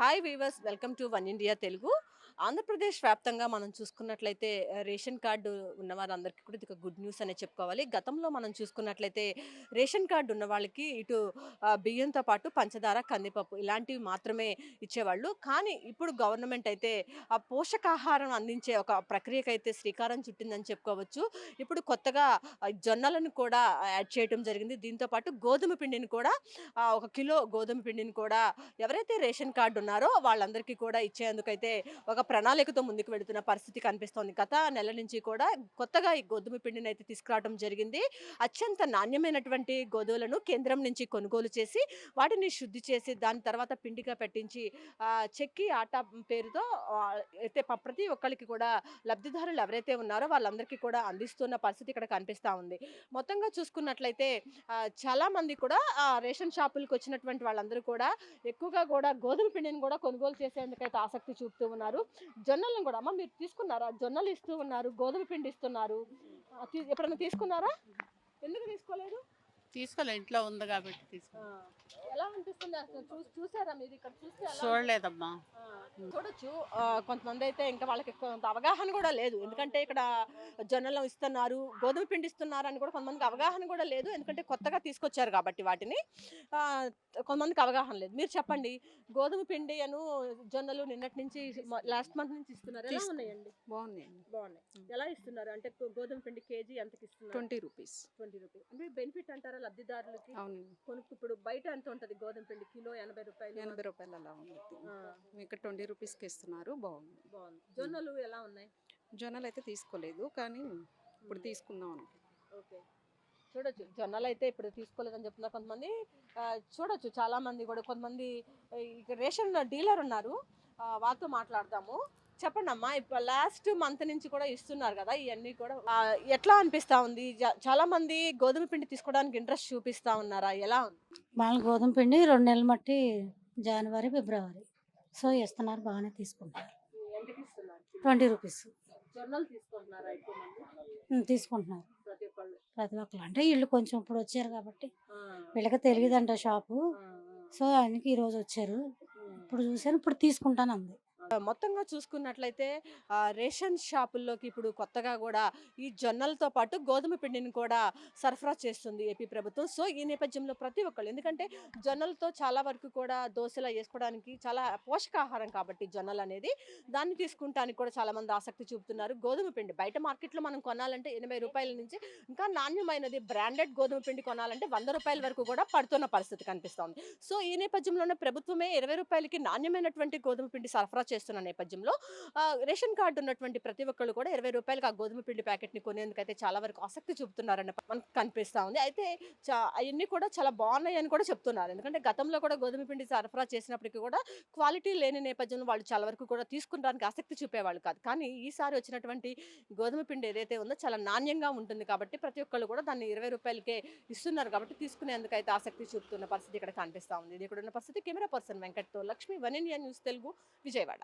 Hi weavers, welcome to one India Telugu. Andhra Pradesh వ్యాప్తంగా మనం చూసుకున్నట్లయితే రేషన్ కార్డు ఉన్న వారందరికీ కూడా ఇది ఒక గుడ్ న్యూస్ అనే చెప్పుకోవాలి. గతంలో మనం చూసుకున్నట్లయితే రేషన్ కార్డు ఉన్న వాళ్ళకి ఇటు బియ్యంతో పాటు పంచదార, కందిపప్పు ఇలాంటివి మాత్రమే ఇచ్చేవాళ్ళు. కానీ ఇప్పుడు గవర్నమెంట్ అయితే ఆ పోషకాహారం అందించే ఒక ప్రక్రియకైతే శ్రీకారం చుట్టిందని చెప్పుకోవచ్చు. ఇప్పుడు కొత్తగా జొన్నలను కూడా యాడ్ చేయటం జరిగింది. దీంతో పాటు గోధుమ పిండిని కూడా ఒక కిలో గోధుమ పిండిని కూడా ఎవరైతే రేషన్ కార్డు ఉన్నారో వాళ్ళందరికీ కూడా ఇచ్చేందుకైతే ఒక ప్రణాళికతో ముందుకు వెళుతున్న పరిస్థితి కనిపిస్తోంది. గత నెల నుంచి కూడా కొత్తగా ఈ గోధుమ పిండిని అయితే తీసుకురావడం జరిగింది. అత్యంత నాణ్యమైనటువంటి గోధుమలను కేంద్రం నుంచి కొనుగోలు చేసి వాటిని శుద్ధి చేసి దాని తర్వాత పిండిగా పెట్టించి చెక్కి ఆటా పేరుతో అయితే ప్రతి ఒక్కరికి కూడా లబ్ధిదారులు ఎవరైతే ఉన్నారో వాళ్ళందరికీ కూడా అందిస్తున్న పరిస్థితి ఇక్కడ కనిపిస్తా ఉంది. మొత్తంగా చూసుకున్నట్లయితే చాలా మంది కూడా రేషన్ షాపులకు వచ్చినటువంటి వాళ్ళందరూ కూడా ఎక్కువగా కూడా గోధుమ పిండిని కూడా కొనుగోలు చేసేందుకైతే ఆసక్తి చూపుతూ ఉన్నారు. జొన్నలను కూడా అమ్మ మీరు తీసుకున్నారా? జొన్నలు ఇస్తూ ఉన్నారు, గోధుమ పిండి ఇస్తున్నారు. ఎప్పుడైనా తీసుకున్నారా? ఎందుకు తీసుకోలేదు? తీసుకోలే, ఇంట్లో ఉంది కాబట్టి తీసుకో. ఎలా అనిపిస్తుంది అసలు? చూసారా మీరు? ఇక్కడ చూస్తే చూడలేదమ్మా. చూడొచ్చు. కొంతమంది అయితే ఇంకా వాళ్ళకి కొంత అవగాహన కూడా లేదు. ఎందుకంటే ఇక్కడ జొన్నలు ఇస్తున్నారు, గోధుమ పిండి ఇస్తున్నారు అని కూడా కొంతమందికి అవగాహన కూడా లేదు. ఎందుకంటే కొత్తగా తీసుకొచ్చారు కాబట్టి వాటిని కొంతమందికి అవగాహన లేదు. మీరు చెప్పండి, గోధుమ పిండి అను జొన్నలు నిన్నటి నుంచి లాస్ట్ మంత్ నుంచి ఇస్తున్నారు. ఎలా ఉన్నాయండి? బాగుందండి. బాగున్నాయి. ఎలా ఇస్తున్నారు అంటే గోధుమ పిండి కేజీ ఎంతకి ఇస్తున్నారు? 20 రూపీస్. 20 రూపీస్ అంటే బెనిఫిట్ అంటారా లబ్ధిదారులకి? అవును, కొనుక్కు ఇప్పుడు బయట ఎంత ఉంటుంది గోధుమ పిండి? కిలో 80 రూపాయలు. 80 రూపాయలు అలా ఉంది. ఇక్కడ 20 రూపీస్కి ఇస్తున్నారు. బాగుంది. బాగుంది. జొన్నలు ఎలా ఉన్నాయి? జొన్నలు అయితే తీసుకోలేదు, కానీ ఇప్పుడు తీసుకుందాం అనుకుంటున్నాను. ఓకే, చూడొచ్చు. జొన్నలు అయితే ఇప్పుడు తీసుకోలేదని చెప్తున్నారు కొంతమంది. చూడొచ్చు చాలా మంది కూడా. కొంతమంది ఇక రేషన్ డీలర్ ఉన్నారు, వాళ్ళతో మాట్లాడదాము. చెప్పండి అమ్మా, ఇప్పుడు లాస్ట్ మంత్ నుంచి కూడా ఇస్తున్నారు కదా ఇవన్నీ కూడా, ఎట్లా అనిపిస్తా ఉంది? చాలా మంది గోధుమ పిండి తీసుకోవడానికి ఇంట్రెస్ట్ చూపిస్తా ఉన్నారా? ఎలా ఉంది? వాళ్ళ గోధుమ పిండి 2 నెలలు మట్టి జనవరి, ఫిబ్రవరి. సో ఇస్తున్నారు, బాగానే తీసుకుంటారు. ఎంతకి ఇస్తున్నారు? 20 రూపీస్ జొన్నలు తీసుకుంటున్నారా ఎక్కువ మంది? తీసుకుంటున్నారు ప్రతి ఒక్కళ్ళు? ప్రతి ఒక్కరు. అంటే వీళ్ళు కొంచెం ఇప్పుడు వచ్చారు కాబట్టి వీళ్ళకి తెలియదంట షాపు. సో ఆయనకి ఈరోజు వచ్చారు, ఇప్పుడు చూసాను, ఇప్పుడు తీసుకుంటాను అంది. మొత్తంగా చూసుకున్నట్లయితే రేషన్ షాపుల్లోకి ఇప్పుడు కొత్తగా కూడా ఈ జొన్నలతో పాటు గోధుమ పిండిని కూడా సరఫరా చేస్తుంది ఏపీ ప్రభుత్వం. సో ఈ నేపథ్యంలో ప్రతి ఒక్కళ్ళు, ఎందుకంటే జొన్నలతో చాలా వరకు కూడా దోశలు వేసుకోవడానికి చాలా పోషకాహారం కాబట్టి జొన్నలు అనేది, దాన్ని తీసుకుంటానికి కూడా చాలా మంది ఆసక్తి చూపుతున్నారు. గోధుమ పిండి బయట మార్కెట్లో మనం కొనాలంటే 80 రూపాయల నుంచి, ఇంకా నాణ్యమైనది బ్రాండెడ్ గోధుమ పిండి కొనాలంటే 100 రూపాయల వరకు కూడా పడుతున్న పరిస్థితి కనిపిస్తోంది. సో ఈ నేపథ్యంలోనే ప్రభుత్వమే 20 రూపాయలకి నాణ్యమైనటువంటి గోధుమ పిండి సరఫరా చేస్తున్న నేపథ్యంలో రేషన్ కార్డు ఉన్నటువంటి ప్రతి ఒక్కళ్ళు కూడా 20 రూపాయలకి ఆ గోధుమ పిండి ప్యాకెట్ ని కొనేందుకైతే చాలా వరకు ఆసక్తి చూపుతున్నారన్న మనకు కనిపిస్తా ఉంది. అయితే అవన్నీ కూడా చాలా బాగున్నాయి అని కూడా చెప్తున్నారు. ఎందుకంటే గతంలో కూడా గోధుమ పిండి సరఫరా చేసినప్పటికీ కూడా క్వాలిటీ లేని నేపథ్యంలో వాళ్ళు చాలా వరకు కూడా తీసుకునడానికి ఆసక్తి చూపేవాళ్ళు కాదు. కానీ ఈసారి వచ్చినటువంటి గోధుమ పిండి ఏదైతే ఉందో చాలా నాణ్యంగా ఉంటుంది కాబట్టి ప్రతి ఒక్కళ్ళు కూడా దాన్ని 20 రూపాయలకే ఇస్తున్నారు కాబట్టి తీసుకునేందుకు అయితే ఆసక్తి చూపుతున్న పరిస్థితి ఇక్కడ కనిపిస్తా ఉంది. ఇది ఇక్కడ ఉన్న పరిస్థితి. కెమెరా పర్సన్ వెంకట్తో Lakshmi, one India news Telugu, Vijayawada.